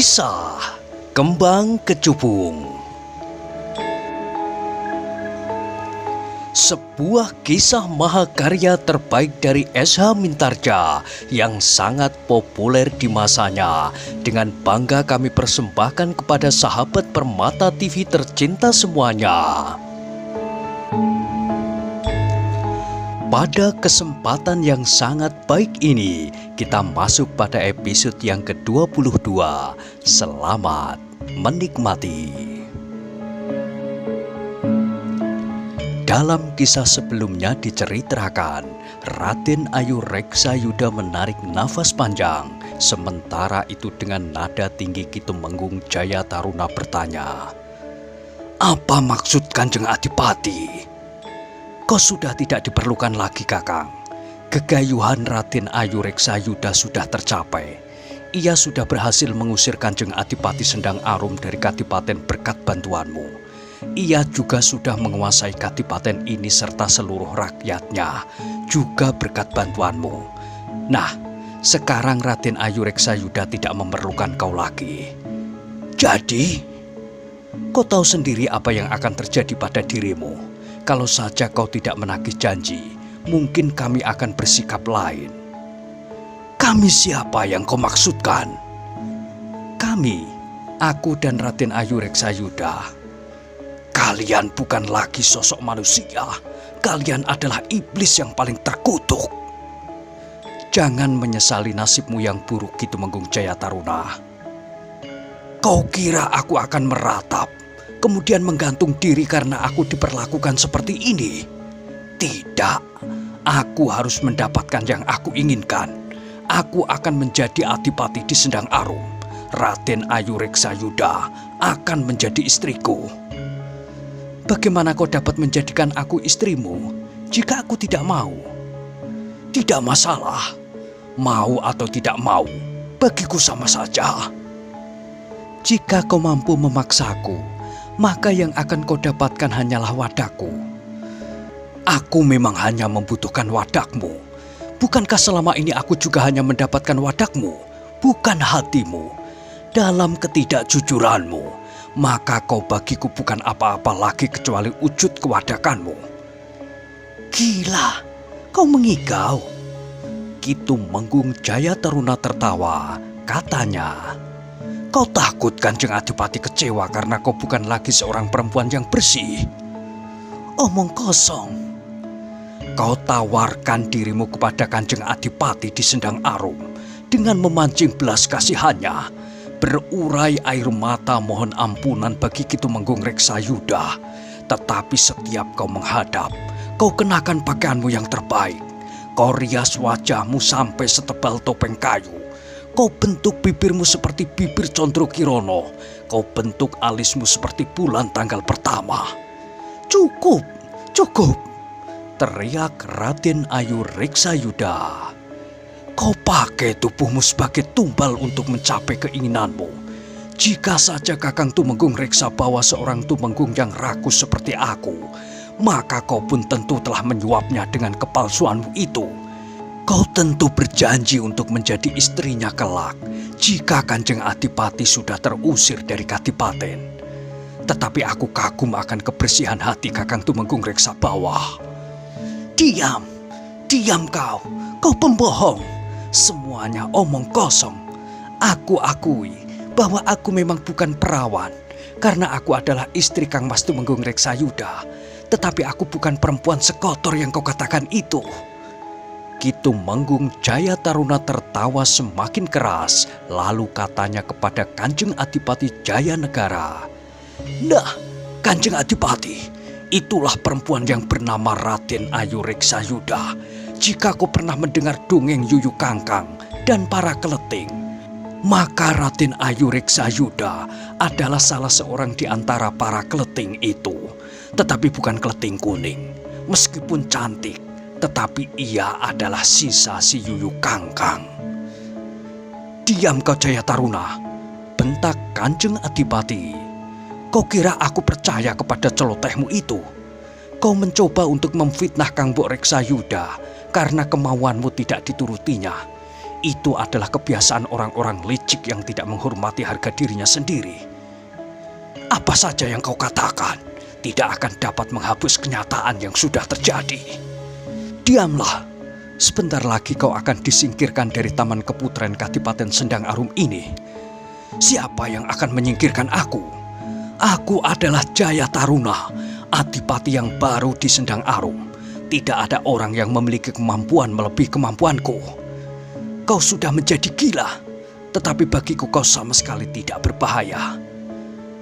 Kisah Kembang Kecubung. Sebuah kisah mahakarya terbaik dari S.H. Mintarja yang sangat populer di masanya. Dengan bangga kami persembahkan kepada sahabat Permata TV tercinta semuanya. Pada kesempatan yang sangat baik ini, kita masuk pada episode yang ke-22. Selamat menikmati. Dalam kisah sebelumnya diceritakan, Raden Ayu Reksayuda menarik nafas panjang. Sementara itu dengan nada tinggi Kitumenggung Jaya Taruna bertanya, "Apa maksud Kanjeng Adipati?" "Kau sudah tidak diperlukan lagi, Kakang. Kegayuhan Raden Ayu Reksayuda sudah tercapai. Ia sudah berhasil mengusir Kanjeng Adipati Sendang Arum dari Kadipaten berkat bantuanmu. Ia juga sudah menguasai Kadipaten ini serta seluruh rakyatnya, juga berkat bantuanmu. Nah, sekarang Raden Ayu Reksayuda tidak memerlukan kau lagi. Jadi, kau tahu sendiri apa yang akan terjadi pada dirimu. Kalau saja kau tidak menagih janji, mungkin kami akan bersikap lain." "Kami siapa yang kau maksudkan?" "Kami, aku dan Raden Ayu Reksayuda. Kalian bukan lagi sosok manusia, kalian adalah iblis yang paling terkutuk. Jangan menyesali nasibmu yang buruk, Kitumenggung Jaya Taruna. Kau kira aku akan meratap, kemudian menggantung diri karena aku diperlakukan seperti ini? Tidak, aku harus mendapatkan yang aku inginkan. Aku akan menjadi adipati di Sendang Arum. Raden Ayu Reksayuda akan menjadi istriku." "Bagaimana kau dapat menjadikan aku istrimu jika aku tidak mau?" "Tidak masalah, mau atau tidak mau, bagiku sama saja. Jika kau mampu memaksaku, maka yang akan kau dapatkan hanyalah wadakku." "Aku memang hanya membutuhkan wadakmu. Bukankah selama ini aku juga hanya mendapatkan wadakmu, bukan hatimu? Dalam ketidakjujuranmu, maka kau bagiku bukan apa-apa lagi kecuali wujud kewadakanmu." "Gila, kau mengigau." Kitumenggung Jaya Taruna tertawa, katanya, "Kau takut Kanjeng Adipati kecewa karena kau bukan lagi seorang perempuan yang bersih? Omong kosong. Kau tawarkan dirimu kepada Kanjeng Adipati di Sendang Arum dengan memancing belas kasihannya, berurai air mata mohon ampunan bagi Kitumenggung Reksayuda. Tetapi setiap kau menghadap, kau kenakan pakaianmu yang terbaik. Kau rias wajahmu sampai setebal topeng kayu. Kau bentuk bibirmu seperti bibir Condro Kirono. Kau bentuk alismu seperti bulan tanggal pertama." "Cukup, cukup!" teriak Raden Ayu Reksayuda. "Kau pakai tubuhmu sebagai tumbal untuk mencapai keinginanmu. Jika saja Kakang Tumenggung Reksa bawa seorang Tumenggung yang rakus seperti aku, maka kau pun tentu telah menyuapnya dengan kepalsuanmu itu. Kau tentu berjanji untuk menjadi istrinya kelak jika Kanjeng Adipati sudah terusir dari Kadipaten. Tetapi aku kagum akan kebersihan hati Kakang Tumenggung Reksa bawah." "Diam, diam kau pembohong. Semuanya omong kosong. Aku akui bahwa aku memang bukan perawan karena aku adalah istri Kang Mas Tumenggung Reksayuda. Tetapi aku bukan perempuan sekotor yang kau katakan itu." Kitumenggung Jaya Taruna tertawa semakin keras, lalu katanya kepada Kanjeng Adipati Jaya Negara, "Nah, Kanjeng Adipati, itulah perempuan yang bernama Raden Ayu Reksayuda. Jika kau pernah mendengar dongeng Yuyu Kangkang dan para keleting, maka Raden Ayu Reksayuda adalah salah seorang di antara para keleting itu. Tetapi bukan keleting kuning. Meskipun cantik, tetapi ia adalah sisa si Yuyu Kangkang." "Diam kau Jaya Taruna," bentak Kanjeng Adipati. "Kau kira aku percaya kepada celotehmu itu? Kau mencoba untuk memfitnah Kang Mbok Reksayuda karena kemauanmu tidak diturutinya. Itu adalah kebiasaan orang-orang licik yang tidak menghormati harga dirinya sendiri. Apa saja yang kau katakan tidak akan dapat menghapus kenyataan yang sudah terjadi. Diamlah, sebentar lagi kau akan disingkirkan dari Taman Keputren Kadipaten Sendang Arum ini. Siapa yang akan menyingkirkan aku? Aku adalah Jaya Taruna, adipati yang baru di Sendang Arum. Tidak ada orang yang memiliki kemampuan melebihi kemampuanku. Kau sudah menjadi gila, tetapi bagiku kau sama sekali tidak berbahaya.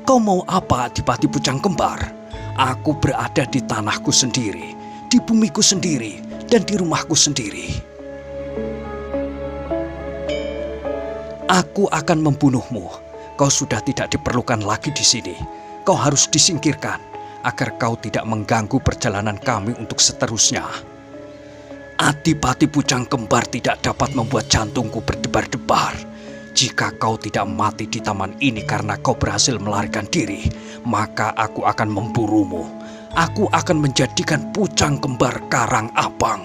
Kau mau apa, Adipati Pucang Kembar? Aku berada di tanahku sendiri, di bumiku sendiri, dan di rumahku sendiri. Aku akan membunuhmu. Kau sudah tidak diperlukan lagi di sini. Kau harus disingkirkan agar kau tidak mengganggu perjalanan kami untuk seterusnya. Adipati Pucang Kembar tidak dapat membuat jantungku berdebar-debar. Jika kau tidak mati di taman ini karena kau berhasil melarikan diri, maka aku akan memburumu. Aku akan menjadikan Pucang Kembar karang abang.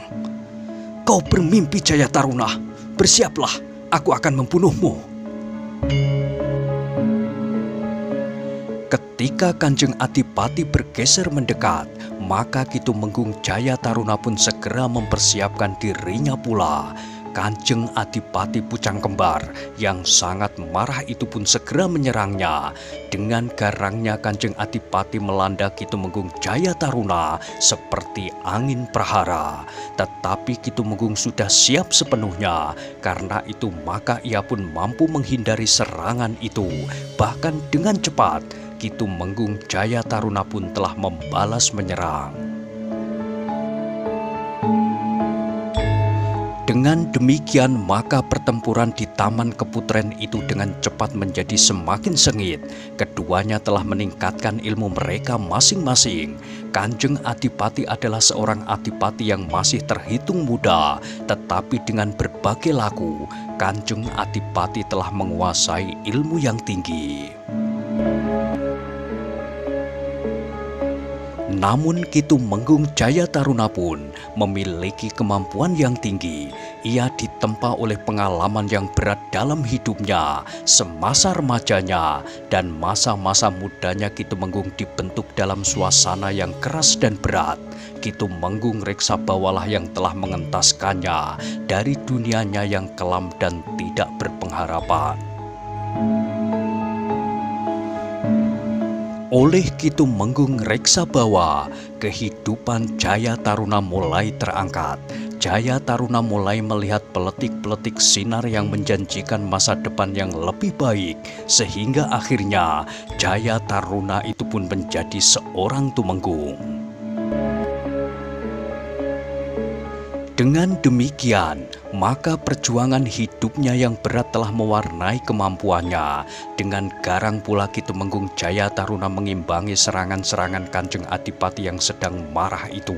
Kau bermimpi, Jaya Taruna. Bersiaplah, aku akan membunuhmu. Ketika Kanjeng Adipati bergeser mendekat, maka Kitumenggung Jaya Taruna pun segera mempersiapkan dirinya pula. Kanjeng Adipati Pucang Kembar yang sangat marah itu pun segera menyerangnya. Dengan garangnya Kanjeng Adipati melanda Kitumenggung Jaya Taruna seperti angin prahara. Tetapi Kitumenggung sudah siap sepenuhnya. Karena itu maka ia pun mampu menghindari serangan itu. Bahkan dengan cepat Kitumenggung Jaya Taruna pun telah membalas menyerang. Dengan demikian maka pertempuran di Taman Keputren itu dengan cepat menjadi semakin sengit. Keduanya telah meningkatkan ilmu mereka masing-masing. Kanjeng Adipati adalah seorang adipati yang masih terhitung muda, tetapi dengan berbagai laku, Kanjeng Adipati telah menguasai ilmu yang tinggi. Namun Kitumenggung Jaya Taruna pun memiliki kemampuan yang tinggi. Ia ditempa oleh pengalaman yang berat dalam hidupnya, semasa remajanya dan masa-masa mudanya. Kitumenggung dibentuk dalam suasana yang keras dan berat. Kitumenggung Reksabawalah yang telah mengentaskannya dari dunianya yang kelam dan tidak berpengharapan. Oleh Kitumenggung Reksabawa, kehidupan Jaya Taruna mulai terangkat. Jaya Taruna mulai melihat peletik-peletik sinar yang menjanjikan masa depan yang lebih baik, sehingga akhirnya Jaya Taruna itu pun menjadi seorang tumenggung. Dengan demikian, maka perjuangan hidupnya yang berat telah mewarnai kemampuannya. Dengan garang pula Kitumenggung Jaya Taruna mengimbangi serangan-serangan Kanjeng Adipati yang sedang marah itu.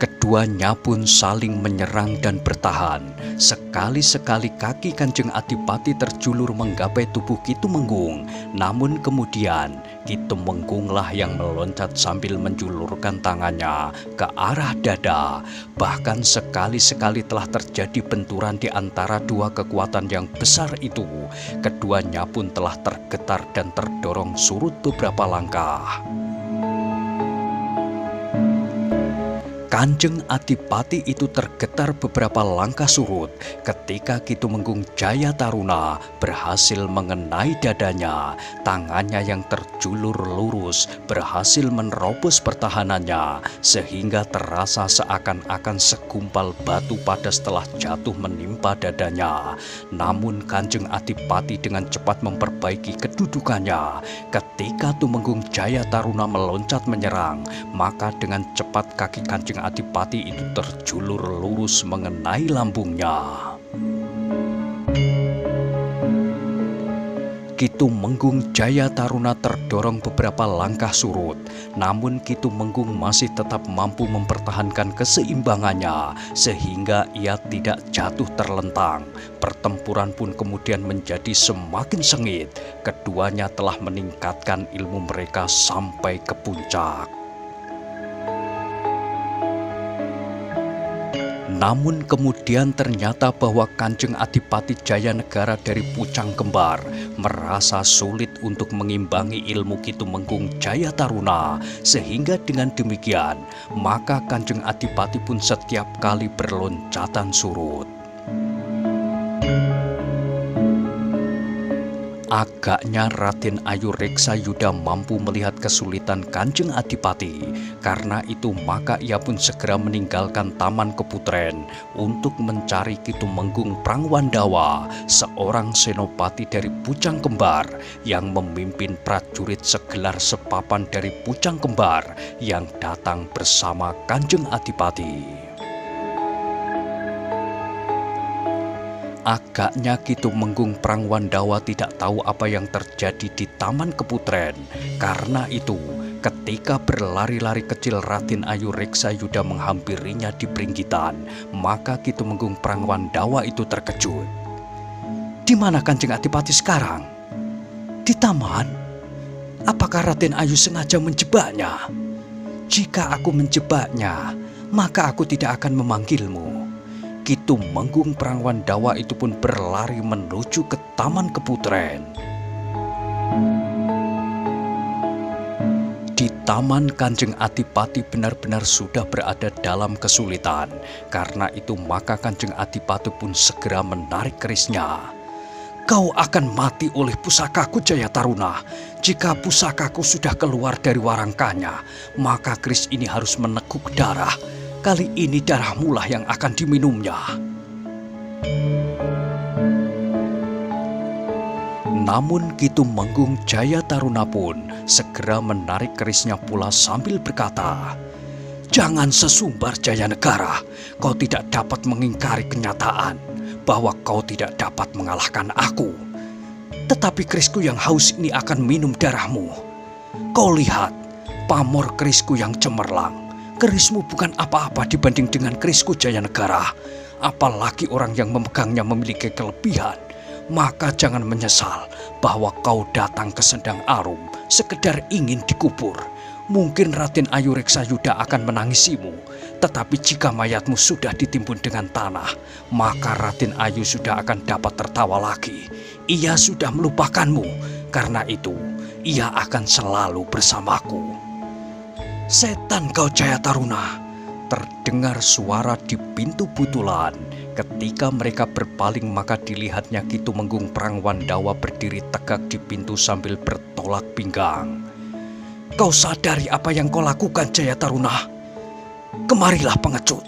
Keduanya pun saling menyerang dan bertahan. Sekali-sekali kaki Kanjeng Adipati terjulur menggapai tubuh Kitumenggung. Namun kemudian Kitumenggunglah yang meloncat sambil menjulurkan tangannya ke arah dada. Bahkan sekali-sekali telah terjadi benturan di antara dua kekuatan yang besar itu. Keduanya pun telah tergetar dan terdorong surut beberapa langkah. Kanjeng Adipati itu tergetar beberapa langkah surut ketika Kitumenggung Jaya Taruna berhasil mengenai dadanya. Tangannya yang terjulur lurus berhasil menerobos pertahanannya sehingga terasa seakan-akan segumpal batu padas telah jatuh menimpa dadanya. Namun Kanjeng Adipati dengan cepat memperbaiki kedudukannya. Ketika Tumenggung Jaya Taruna meloncat menyerang, maka dengan cepat kaki Kanjeng Adipati itu terjulur lurus mengenai lambungnya. Kitumenggung Jaya Taruna terdorong beberapa langkah surut, namun Kitumenggung masih tetap mampu mempertahankan keseimbangannya sehingga ia tidak jatuh terlentang. Pertempuran pun kemudian menjadi semakin sengit. Keduanya telah meningkatkan ilmu mereka sampai ke puncak. Namun kemudian ternyata bahwa Kanjeng Adipati Jayanegara dari Pucang Kembar merasa sulit untuk mengimbangi ilmu Ki Tumenggung Jayataruna, sehingga dengan demikian maka Kanjeng Adipati pun setiap kali berloncatan surut. Agaknya Raden Ayu Reksayuda mampu melihat kesulitan Kanjeng Adipati. Karena itu maka ia pun segera meninggalkan Taman Keputren untuk mencari Ki Tumenggung Prangwandawa, seorang senopati dari Pucang Kembar yang memimpin prajurit segelar sepapan dari Pucang Kembar yang datang bersama Kanjeng Adipati. Agaknya Ki Tumenggung Prangwandawa tidak tahu apa yang terjadi di Taman Keputren. Karena itu, ketika berlari-lari kecil Raden Ayu Reksayuda menghampirinya di Pringgitan, maka Ki Tumenggung Prangwandawa itu terkejut. "Di mana Kanjeng Adipati sekarang?" "Di taman." "Apakah Raden Ayu sengaja menjebaknya?" "Jika aku menjebaknya, maka aku tidak akan memanggilmu." Ki Tumenggung Prangwandawa itu pun berlari menuju ke Taman Keputren. Di taman Kanjeng Adipati benar-benar sudah berada dalam kesulitan. Karena itu maka Kanjeng Adipati pun segera menarik kerisnya. "Kau akan mati oleh pusakaku Jayataruna. Jika pusakaku sudah keluar dari warangkanya, maka keris ini harus meneguk darah. Kali ini darahmu lah yang akan diminumnya." Namun Ki Tumenggung Jayataruna pun segera menarik kerisnya pula sambil berkata, "Jangan sesumbar Jayanegara, kau tidak dapat mengingkari kenyataan bahwa kau tidak dapat mengalahkan aku. Tetapi kerisku yang haus ini akan minum darahmu. Kau lihat, pamor kerisku yang cemerlang. Kerismu bukan apa-apa dibanding dengan kerisku Jayanegara. Apalagi orang yang memegangnya memiliki kelebihan. Maka jangan menyesal bahwa kau datang ke Sendang Arum sekedar ingin dikubur. Mungkin Raden Ayu Reksayuda akan menangisimu. Tetapi jika mayatmu sudah ditimbun dengan tanah, maka Raden Ayu sudah akan dapat tertawa lagi. Ia sudah melupakanmu. Karena itu, ia akan selalu bersamaku." "Setan kau Jayataruna!" Terdengar suara di pintu butulan. Ketika mereka berpaling maka dilihatnya Ki Tumenggung Prangwandawa berdiri tegak di pintu sambil bertolak pinggang. "Kau sadari apa yang kau lakukan Jayataruna? Kemarilah pengecut.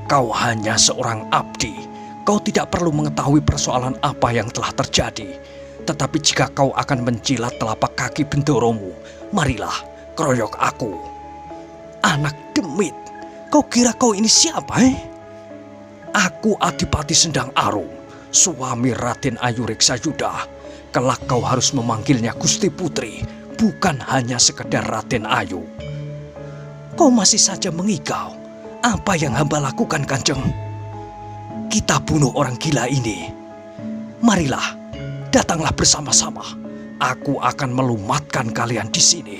Kau hanya seorang abdi. Kau tidak perlu mengetahui persoalan apa yang telah terjadi. Tetapi jika kau akan menjilat telapak kaki Bendoromu, marilah keroyok aku." "Anak demit, kau kira kau ini siapa, Aku Adipati Sendang Arum, suami Raden Ayu Reksayuda. Kelak kau harus memanggilnya Gusti Putri, bukan hanya sekedar Raden Ayu." "Kau masih saja mengigau. Apa yang hamba lakukan, Kanjeng?" "Kita bunuh orang gila ini. Marilah, datanglah bersama-sama. Aku akan melumatkan kalian di sini."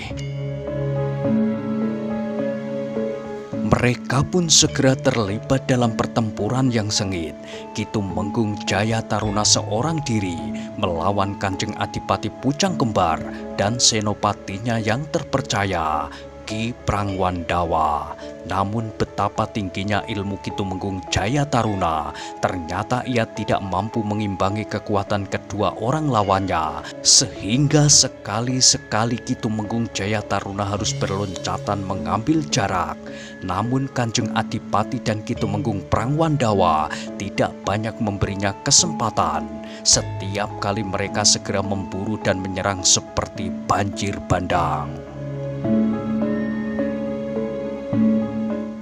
Mereka pun segera terlibat dalam pertempuran yang sengit. Ki Tumenggung Jayataruna seorang diri melawan Kanjeng Adipati Pucang Kembar dan senopatinya yang terpercaya, Ki Prangwandawa. Namun betapa tingginya ilmu Ki Tumenggung Jayataruna, ternyata ia tidak mampu mengimbangi kekuatan kedua orang lawannya. Sehingga sekali-sekali Ki Tumenggung Jayataruna harus berloncatan mengambil jarak. Namun Kanjeng Adipati dan Ki Tumenggung Prangwandawa tidak banyak memberinya kesempatan. Setiap kali mereka segera memburu dan menyerang seperti banjir bandang.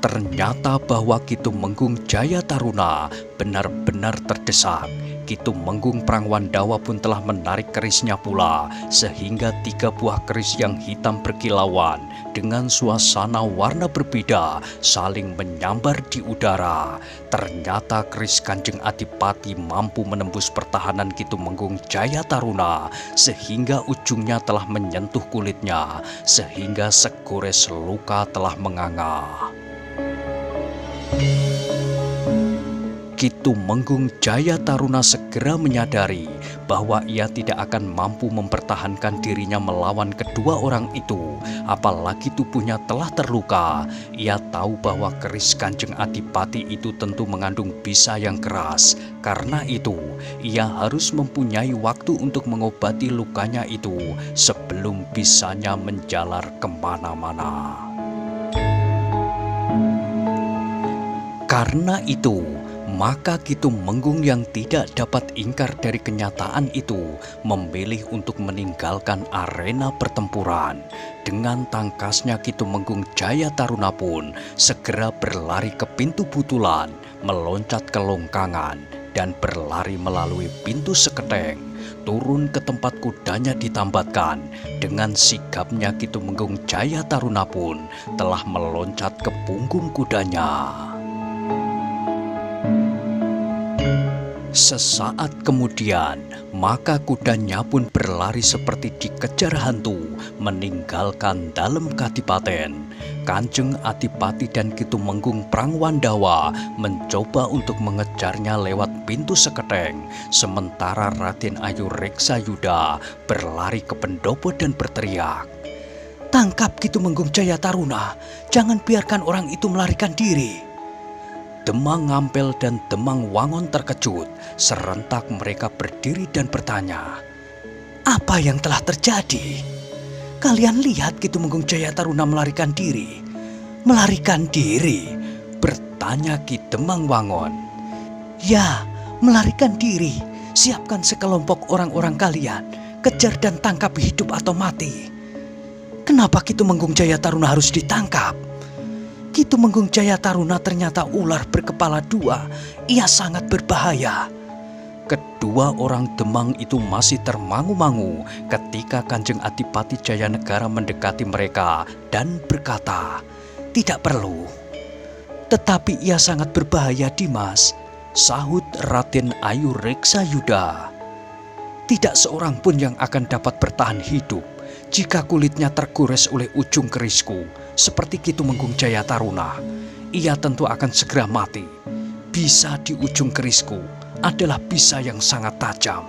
Ternyata bahwa Ki Tumenggung Jayataruna benar-benar terdesak. Ki Tumenggung Prangwandawa pun telah menarik kerisnya pula, sehingga 3 buah keris yang hitam berkilauan dengan suasana warna berbeda saling menyambar di udara. Ternyata keris Kanjeng Adipati mampu menembus pertahanan Ki Tumenggung Jayataruna, sehingga ujungnya telah menyentuh kulitnya, sehingga segores luka telah menganga. Tumenggung Jayataruna segera menyadari bahwa ia tidak akan mampu mempertahankan dirinya melawan kedua orang itu, apalagi tubuhnya telah terluka. Ia tahu bahwa keris Kanjeng Adipati itu tentu mengandung bisa yang keras. Karena itu, ia harus mempunyai waktu untuk mengobati lukanya itu sebelum bisanya menjalar kemana-mana. Karena itu, maka Tumenggung yang tidak dapat ingkar dari kenyataan itu memilih untuk meninggalkan arena pertempuran. Dengan tangkasnya Tumenggung Jayataruna pun segera berlari ke pintu butulan, meloncat ke longkangan, dan berlari melalui pintu seketeng. Turun ke tempat kudanya ditambatkan. Dengan sigapnya Tumenggung Jayataruna pun telah meloncat ke punggung kudanya. Sesaat kemudian, maka kudanya pun berlari seperti dikejar hantu, meninggalkan dalam kadipaten. Kanjeng Adipati dan Tumenggung Prangwandawa mencoba untuk mengejarnya lewat pintu seketeng, sementara Raden Ayu Reksayuda berlari ke pendopo dan berteriak, "Tangkap Tumenggung Jayataruna, jangan biarkan orang itu melarikan diri." Demang Ngampel dan Demang Wangon terkejut. Serentak mereka berdiri dan bertanya, "Apa yang telah terjadi? Kalian lihat Tumenggung Jayataruna melarikan diri?" "Melarikan diri?" bertanya Ki Demang Wangon. "Ya, melarikan diri. Siapkan sekelompok orang-orang kalian, kejar dan tangkap hidup atau mati." "Kenapa Tumenggung Jayataruna harus ditangkap?" "Tumenggung Jayataruna ternyata ular berkepala dua. Ia sangat berbahaya." Kedua orang Demang itu masih termangu-mangu ketika Kanjeng Adipati Jayanegara mendekati mereka dan berkata, "Tidak perlu." "Tetapi ia sangat berbahaya, Dimas," sahut Raden Ayu Reksayuda. "Tidak seorang pun yang akan dapat bertahan hidup jika kulitnya tergores oleh ujung kerisku, seperti Tumenggung Jayataruna. Ia tentu akan segera mati. Bisa di ujung kerisku adalah bisa yang sangat tajam."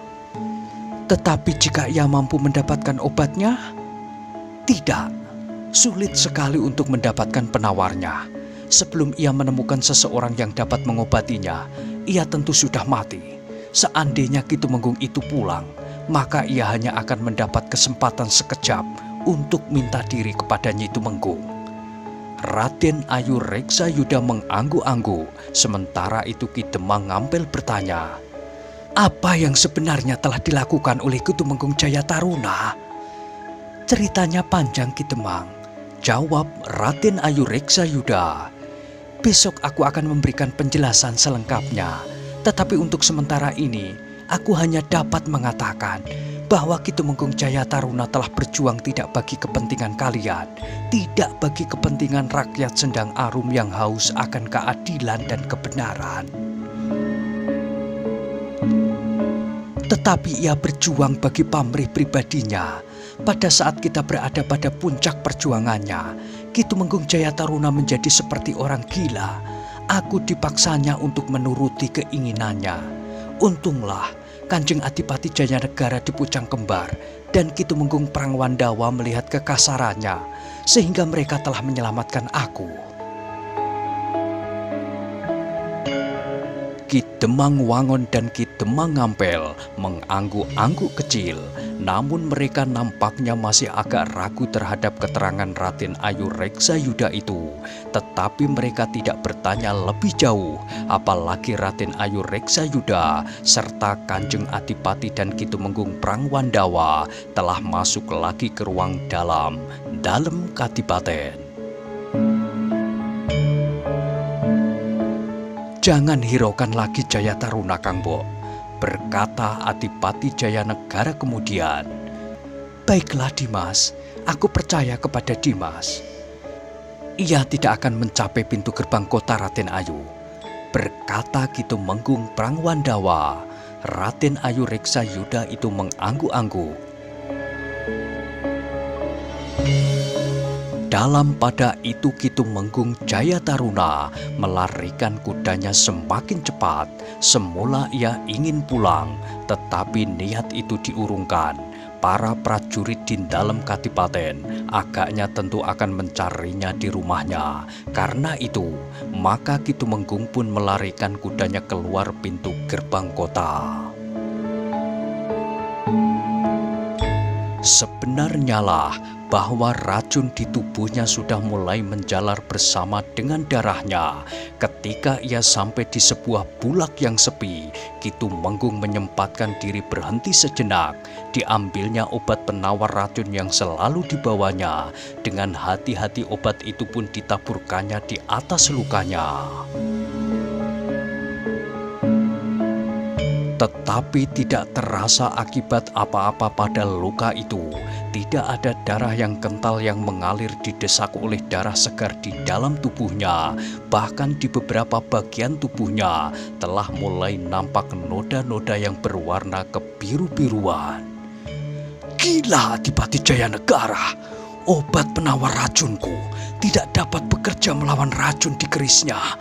"Tetapi jika ia mampu mendapatkan obatnya?" "Tidak, sulit sekali untuk mendapatkan penawarnya. Sebelum ia menemukan seseorang yang dapat mengobatinya, ia tentu sudah mati. Seandainya Tumenggung itu pulang, maka ia hanya akan mendapat kesempatan sekejap untuk minta diri kepada Nyi Tumenggung." Raden Ayu Reksayuda mengangguk-angguk, sementara itu Ki Demang Ngampel bertanya, "Apa yang sebenarnya telah dilakukan oleh Tumenggung Jayataruna?" "Ceritanya panjang, Ki Demang," jawab Raden Ayu Reksayuda. "Besok aku akan memberikan penjelasan selengkapnya. Tetapi untuk sementara ini, aku hanya dapat mengatakan bahwa Tumenggung Jayataruna telah berjuang tidak bagi kepentingan kalian, tidak bagi kepentingan rakyat Sendang Arum yang haus akan keadilan dan kebenaran. Tetapi ia berjuang bagi pamrih pribadinya. Pada saat kita berada pada puncak perjuangannya, Tumenggung Jayataruna menjadi seperti orang gila. Aku dipaksanya untuk menuruti keinginannya. Untunglah Kanjeng Adipati Jayanegara di Pucang Kembar dan Tumenggung Prangwandawa melihat kekasarannya, sehingga mereka telah menyelamatkan aku." Ki Demang Wangon dan Ki Demang Ngampel mengangguk-angguk kecil, namun mereka nampaknya masih agak ragu terhadap keterangan Raden Ayu Reksayuda itu. Tetapi mereka tidak bertanya lebih jauh, apalagi Raden Ayu Reksayuda serta Kanjeng Adipati dan Ki Tumenggung Prangwandawa telah masuk lagi ke ruang dalam kadipaten. "Jangan hiraukan lagi Jayataruna, Kang Bo," berkata Adipati Jayanegara kemudian. "Baiklah Dimas, aku percaya kepada Dimas." "Ia tidak akan mencapai pintu gerbang kota, Raden Ayu," berkata Ki Tumenggung Prangwandawa. Raden Ayu Reksayuda itu mengangguk-angguk. Dalam pada itu Ki Tumenggung Jayataruna melarikan kudanya semakin cepat. Semula ia ingin pulang, tetapi niat itu diurungkan. Para prajurit di dalam kadipaten agaknya tentu akan mencarinya di rumahnya. Karena itu, maka Ki Tumenggung pun melarikan kudanya keluar pintu gerbang kota. Sebenarnya lah bahwa racun di tubuhnya sudah mulai menjalar bersama dengan darahnya. Ketika ia sampai di sebuah bulak yang sepi, Ki Tumenggung menyempatkan diri berhenti sejenak. Diambilnya obat penawar racun yang selalu dibawanya. Dengan hati-hati obat itu pun ditaburkannya di atas lukanya. Tetapi tidak terasa akibat apa-apa pada luka itu. Tidak ada darah yang kental yang mengalir didesak oleh darah segar di dalam tubuhnya. Bahkan di beberapa bagian tubuhnya telah mulai nampak noda-noda yang berwarna kebiru-biruan. Gila Adipati Jayanegara, obat penawar racunku tidak dapat bekerja melawan racun di kerisnya.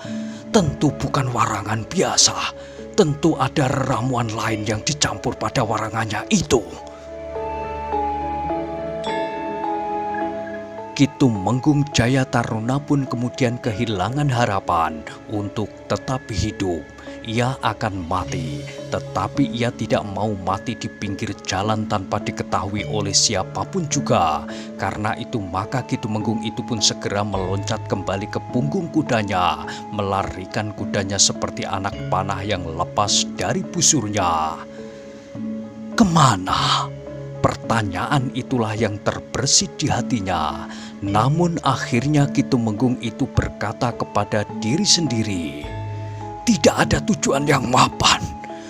Tentu bukan warangan biasa. Tentu ada ramuan lain yang dicampur pada warangannya itu. Ki Tumenggung Jayataruna pun kemudian kehilangan harapan untuk tetap hidup. Ia akan mati, tetapi ia tidak mau mati di pinggir jalan tanpa diketahui oleh siapapun juga. Karena itu maka Ki Tumenggung itu pun segera meloncat kembali ke punggung kudanya, melarikan kudanya seperti anak panah yang lepas dari busurnya. Kemana? Pertanyaan itulah yang terbersit di hatinya. Namun akhirnya Ki Tumenggung itu berkata kepada diri sendiri, tidak ada tujuan yang mapan.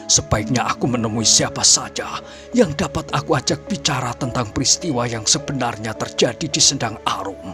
Sebaiknya aku menemui siapa saja yang dapat aku ajak bicara tentang peristiwa yang sebenarnya terjadi di Sendang Arum.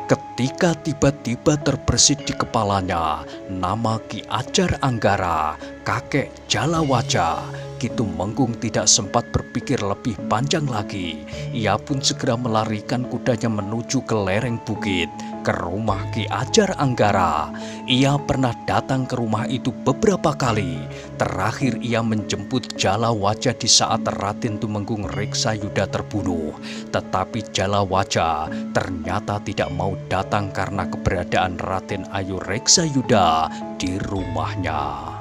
Ketika tiba-tiba terbersit di kepalanya nama Ki Ajar Anggara, kakek Jalawaja, Ki Tumenggung tidak sempat berpikir lebih panjang lagi. Ia pun segera melarikan kudanya menuju ke lereng bukit, ke rumah Ki Ajar Anggara. Ia pernah datang ke rumah itu beberapa kali. Terakhir ia menjemput Jalawaja di saat Raden Tumenggung Reksayuda terbunuh. Tetapi Jalawaja ternyata tidak mau datang karena keberadaan Raden Ayu Reksayuda di rumahnya.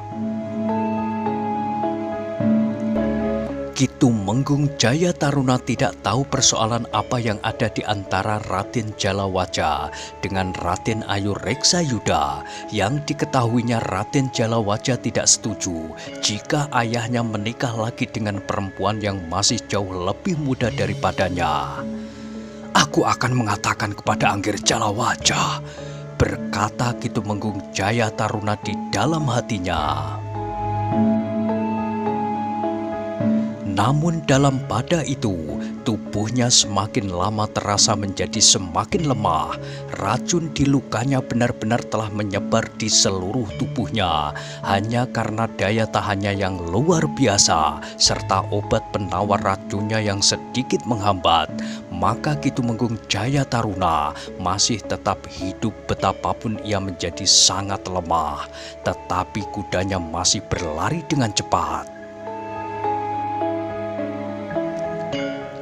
Ki Tumenggung Jayataruna tidak tahu persoalan apa yang ada di antara Raden Jalawaja dengan Raden Ayu Reksayuda. Yang diketahuinya Raden Jalawaja tidak setuju jika ayahnya menikah lagi dengan perempuan yang masih jauh lebih muda daripadanya. Aku akan mengatakan kepada Anggir Jalawaja, berkata Ki Tumenggung Jayataruna di dalam hatinya. Namun dalam pada itu, tubuhnya semakin lama terasa menjadi semakin lemah. Racun di lukanya benar-benar telah menyebar di seluruh tubuhnya. Hanya karena daya tahannya yang luar biasa, serta obat penawar racunnya yang sedikit menghambat, maka Ki Tumenggung Jayataruna masih tetap hidup betapapun ia menjadi sangat lemah. Tetapi kudanya masih berlari dengan cepat.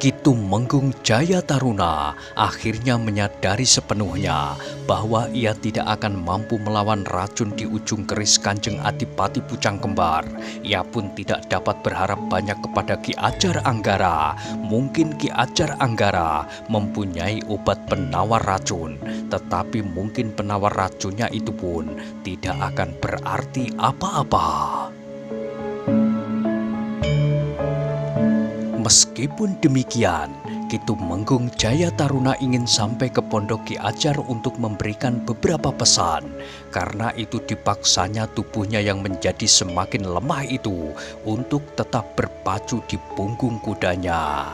Ki Tumenggung Jayataruna akhirnya menyadari sepenuhnya bahwa ia tidak akan mampu melawan racun di ujung keris Kanjeng Adipati Pucang Kembar. Ia pun tidak dapat berharap banyak kepada Ki Ajar Anggara. Mungkin Ki Ajar Anggara mempunyai obat penawar racun, tetapi mungkin penawar racunnya itu pun tidak akan berarti apa-apa. Meskipun demikian, Ki Tumenggung Jayataruna ingin sampai ke pondok Ki Ajar untuk memberikan beberapa pesan. Karena itu dipaksanya tubuhnya yang menjadi semakin lemah itu untuk tetap berpacu di punggung kudanya.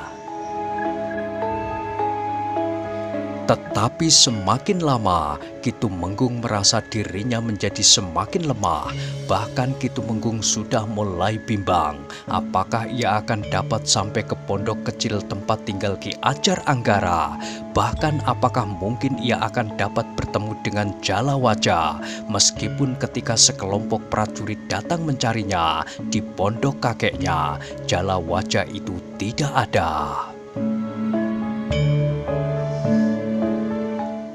Tetapi semakin lama, Ki Tumenggung merasa dirinya menjadi semakin lemah. Bahkan Ki Tumenggung sudah mulai bimbang apakah ia akan dapat sampai ke pondok kecil tempat tinggal Ki Ajar Anggara. Bahkan apakah mungkin ia akan dapat bertemu dengan Jalawaja, meskipun ketika sekelompok prajurit datang mencarinya di pondok kakeknya, Jalawaja itu tidak ada.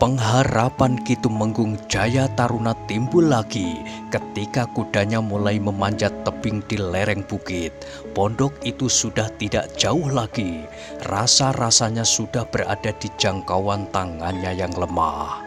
Pengharapan Ki Tumenggung Jaya Taruna timbul lagi ketika kudanya mulai memanjat tebing di lereng bukit. Pondok itu sudah tidak jauh lagi. Rasa-rasanya sudah berada di jangkauan tangannya yang lemah.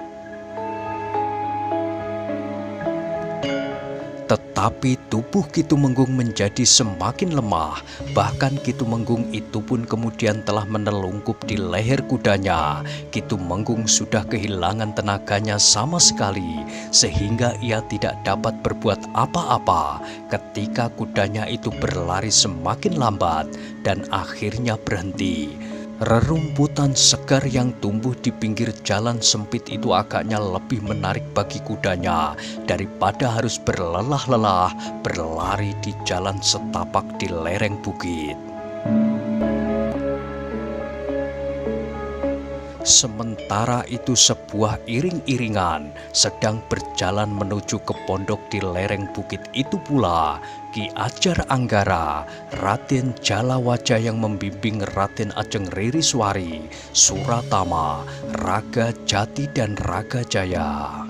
Tetapi tubuh Ki Tumenggung menjadi semakin lemah. Bahkan Ki Tumenggung itu pun kemudian telah menelungkup di leher kudanya. Ki Tumenggung sudah kehilangan tenaganya sama sekali, sehingga ia tidak dapat berbuat apa-apa ketika kudanya itu berlari semakin lambat dan akhirnya berhenti. Rerumputan segar yang tumbuh di pinggir jalan sempit itu agaknya lebih menarik bagi kudanya daripada harus berlelah-lelah berlari di jalan setapak di lereng bukit. Sementara itu sebuah iring-iringan sedang berjalan menuju ke pondok di lereng bukit itu pula. Ki Ajar Anggara, Raden Jalawaja yang membimbing Raden Ajeng Ririswari, Suratama, Raga Jati dan Raga Jaya.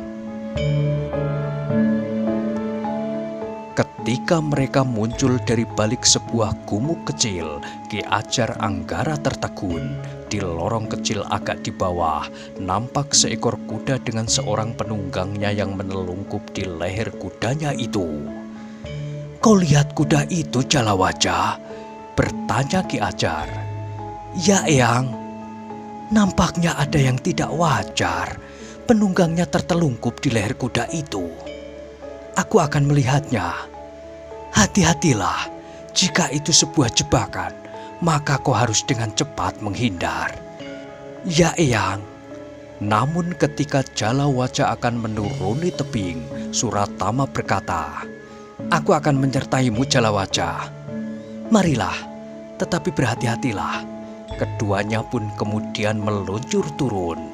Ketika mereka muncul dari balik sebuah gumuk kecil, Ki Ajar Anggara tertegun. Di lorong kecil agak di bawah, nampak seekor kuda dengan seorang penunggangnya yang menelungkup di leher kudanya itu. "Kau lihat kuda itu, Jalawaja?" bertanya Ki Ajar. "Ya, Eyang. Nampaknya ada yang tidak wajar. Penunggangnya tertelungkup di leher kuda itu. Aku akan melihatnya. Hati-hatilah, jika itu sebuah jebakan, maka kau harus dengan cepat menghindar." "Ya, Eyang." Namun ketika Jalawaja akan menuruni tebing, Suratama berkata, "Aku akan menyertaimu, Jalawaja." "Marilah, tetapi berhati-hatilah." Keduanya pun kemudian meluncur turun.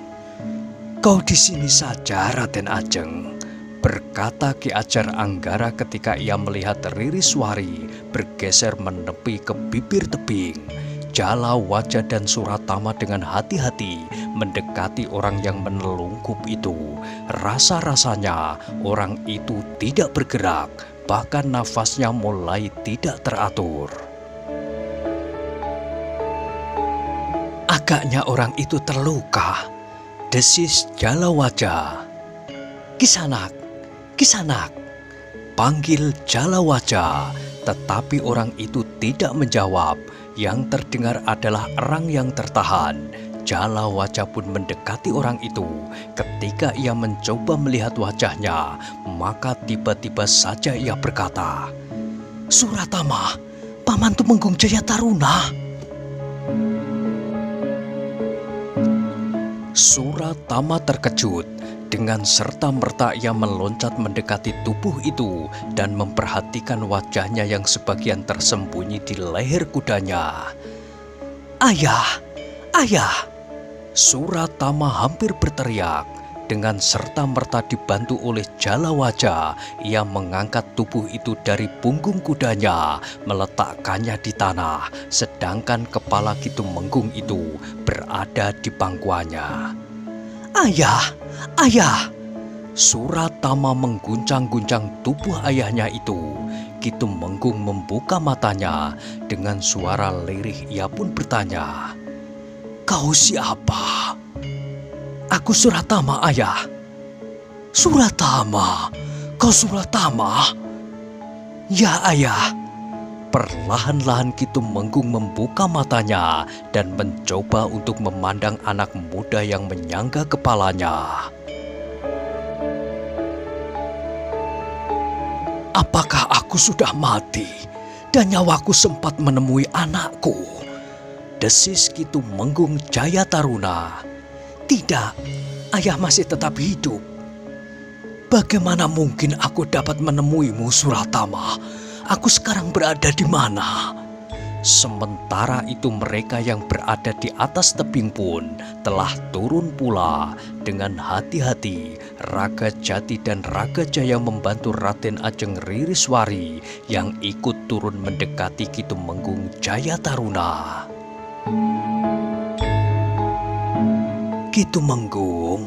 "Kau di sini saja, Raden Ajeng," berkata Ki Ajar Anggara ketika ia melihat Ririswari bergeser menepi ke bibir tebing. Jalawaja dan Suratama dengan hati-hati mendekati orang yang menelungkup itu. Rasa-rasanya orang itu tidak bergerak, bahkan nafasnya mulai tidak teratur. "Agaknya orang itu terluka," desis Jalawaja. "Kisanak, Kisanak," panggil Jalawaja, tetapi orang itu tidak menjawab. Yang terdengar adalah erang yang tertahan. Jalawaja pun mendekati orang itu. Ketika ia mencoba melihat wajahnya, maka tiba-tiba saja ia berkata, "Suratama, Paman Tumenggung Jaya Taruna." Suratama terkejut. Dengan serta-merta ia meloncat mendekati tubuh itu dan memperhatikan wajahnya yang sebagian tersembunyi di leher kudanya. "Ayah, ayah!" Suratama hampir berteriak. Dengan serta-merta dibantu oleh Jalawaja, ia mengangkat tubuh itu dari punggung kudanya, meletakkannya di tanah, sedangkan kepala Ki Tumenggung itu berada di pangkuannya. "Ayah, ayah!" Suratama mengguncang-guncang tubuh ayahnya itu. Ki Tumenggung membuka matanya. Dengan suara lirih ia pun bertanya, "Kau siapa?" "Aku Suratama, ayah." "Suratama? Kau Suratama?" "Ya, ayah." Perlahan-lahan Ki Tumenggung membuka matanya dan mencoba untuk memandang anak muda yang menyangga kepalanya. "Apakah aku sudah mati dan nyawaku sempat menemui anakku?" desis Ki Tumenggung Jaya Taruna. Tidak, ayah masih tetap hidup. Bagaimana mungkin aku dapat menemuimu, Suratama? Aku sekarang berada di mana? Sementara itu mereka yang berada di atas tebing pun telah turun pula. Dengan hati-hati Raga Jati dan Raga Jaya membantu Raden Ajeng Ririswari yang ikut turun mendekati Ki Tumenggung Jaya Taruna. Ki Tumenggung,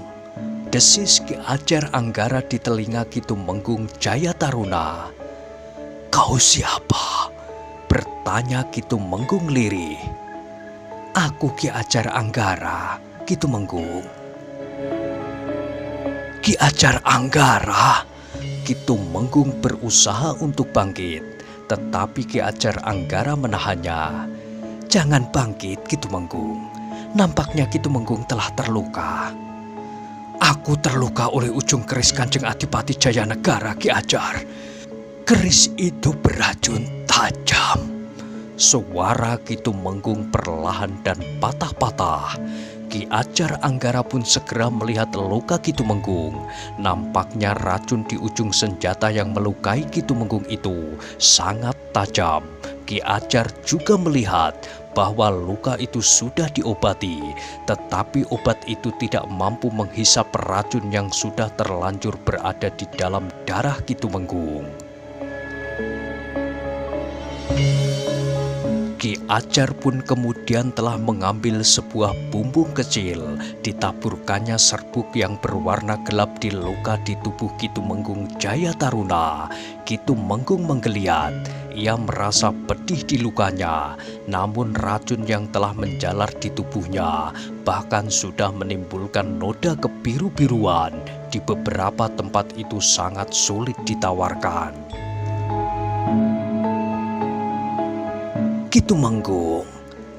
desis Ki Ajar Anggara di telinga Ki Tumenggung Jaya Taruna. Kau siapa? Bertanya Ki Tumenggung lirih. Aku Ki Ajar Anggara, Ki Tumenggung. Ki Ajar Anggara? Ki Tumenggung berusaha untuk bangkit, tetapi Ki Ajar Anggara menahannya. Jangan bangkit, Ki Tumenggung. Nampaknya Ki Tumenggung telah terluka. Aku terluka oleh ujung keris Kanjeng Adipati Jayanegara, Ki Ajar. Keris itu beracun tajam. Suara Ki Tumenggung perlahan dan patah-patah. Ki Ajar Anggara pun segera melihat luka Ki Tumenggung. Nampaknya racun di ujung senjata yang melukai Ki Tumenggung itu sangat tajam. Ki Ajar juga melihat bahwa luka itu sudah diobati, tetapi obat itu tidak mampu menghisap racun yang sudah terlanjur berada di dalam darah Ki Tumenggung. Ki Ajar pun kemudian telah mengambil sebuah bumbung kecil, ditaburkannya serbuk yang berwarna gelap di luka di tubuh Ki Tumenggung Jaya Taruna. Ki Tumenggung menggeliat, ia merasa pedih di lukanya, namun racun yang telah menjalar di tubuhnya bahkan sudah menimbulkan noda kebiru-biruan. Di beberapa tempat itu sangat sulit ditawarkan. Ki Tumenggung,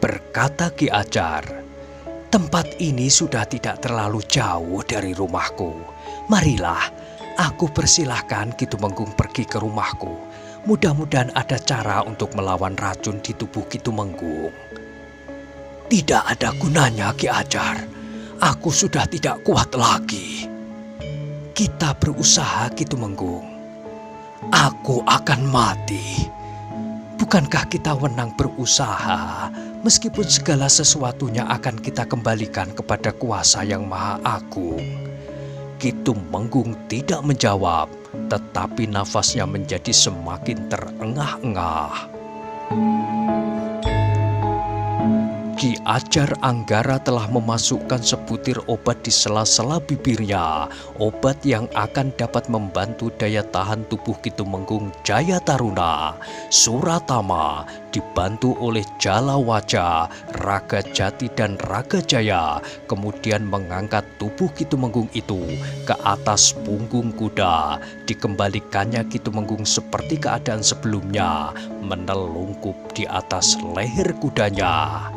berkata Ki Ajar, tempat ini sudah tidak terlalu jauh dari rumahku. Marilah, aku persilahkan Ki Tumenggung pergi ke rumahku. Mudah-mudahan ada cara untuk melawan racun di tubuh Ki Tumenggung. Tidak ada gunanya, Ki Ajar. Aku sudah tidak kuat lagi. Kita berusaha, Ki Tumenggung. Aku akan mati. Bukankah kita wenang berusaha, meskipun segala sesuatunya akan kita kembalikan kepada kuasa yang maha agung? Ki Tumenggung tidak menjawab, tetapi nafasnya menjadi semakin terengah-engah. Ki Ajar Anggara telah memasukkan sebutir obat di sela-sela bibirnya, obat yang akan dapat membantu daya tahan tubuh Ki Tumenggung Jaya Taruna. Suratama dibantu oleh Jala Waja, Raga Jati dan Raga Jaya kemudian mengangkat tubuh Ki Tumenggung itu ke atas punggung kuda. Dikembalikannya Ki Tumenggung seperti keadaan sebelumnya, menelungkup di atas leher kudanya.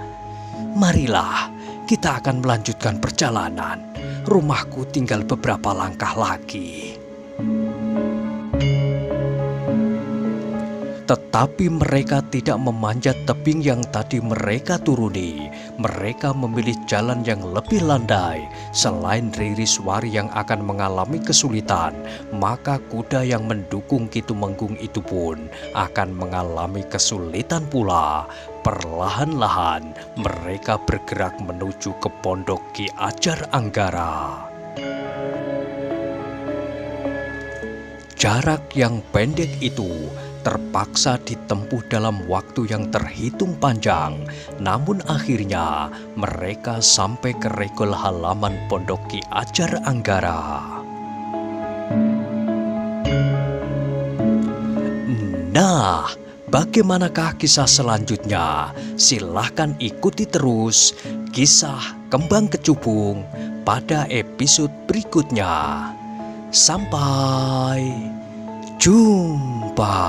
Marilah, kita akan melanjutkan perjalanan. Rumahku tinggal beberapa langkah lagi. Tetapi mereka tidak memanjat tebing yang tadi mereka turuni. Mereka memilih jalan yang lebih landai. Selain Ririswari yang akan mengalami kesulitan, maka kuda yang mendukung Ki Tumenggung itu pun akan mengalami kesulitan pula. Perlahan-lahan mereka bergerak menuju ke pondok Ki Ajar Anggara. Jarak yang pendek itu terpaksa ditempuh dalam waktu yang terhitung panjang, namun akhirnya mereka sampai ke regol halaman pondok Ki Ajar Anggara. Nah, bagaimanakah kisah selanjutnya? Silahkan ikuti terus kisah Kembang Kecubung pada episode berikutnya. Sampai jumpa.